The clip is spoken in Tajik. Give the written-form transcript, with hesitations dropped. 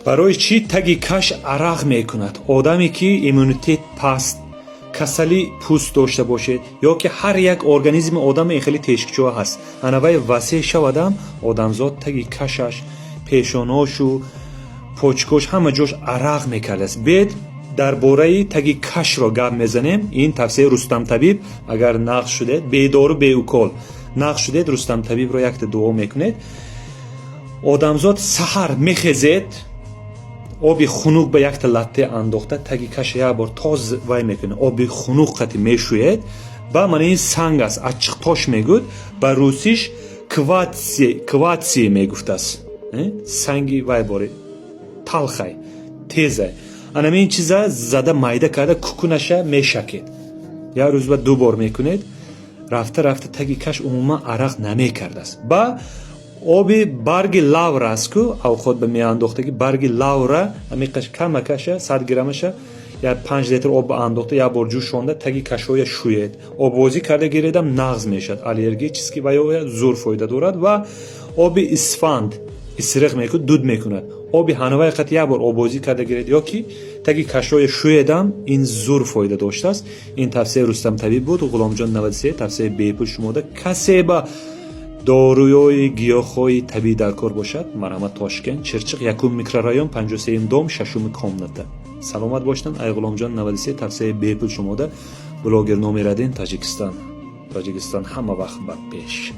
барои чӣ таги каш арақ мекунад? одаме ки иммунитет паст, касали пӯст дошта бошед ё ки ҳар як организми одаме хеле тешкичоҳ ҳаст, анавай васеъ шавадам одамзод таги кашаш, пешоношу, почкош ҳама ҷош арақ мекардааст. бед дар бораи таги кашро гап мезанем. ин тавсияи Рустам Табиб. агар нақш шудед, бедору беукол нақш шудед, Рустам Табибро якта дуо мекунед. одамзод саҳар мехезед, оби хунук ба якта латте андохта таги каша як бор тоз вай мекунед, оби хунук қати мешӯед. ба мана ин санг аст, ачиқтош мегӯд, ба русиш кватсия мегуфтаст. санги вай бори талхай, тезай. анамин чиза зада майда карда кукунаша мешакед. як рӯз ба ду бор мекунед. рафта рафта таги каш умуман арақ намекардааст. ба оби барги лавра аст ку авхот ба меандохтаги барги лавра амиқаш камакаша 100 граммаша як 5 литр об андохта як бор ҷӯшонда таги кашоя шӯед. обвозӣ карда гиредам нағз мешавад. аллергия чиз ки ваё зур фоида дорад. ва оби исфанд исриқ мекунад, дуд мекунад. оби ҳанавай қат як бор обвозӣ карда гиред ё ки таги кашоя шӯедам ин зур фоида доштааст. ин тавсияи Рустам Табиб буд. ғуломҷон 93 тавсияи бепул шумода. касе ба доруёи гиёҳҳои табиӣ дар кор бошад, марҳамат Тошкент, Чирчиқ, 1 микрорайон, 53 дом, 6 комната. саломат бошед. ай ғуломҷон 93 тавсияи бепул шумода. блогер номер 1 Тоҷикистон. ҳама вақт ба пеш.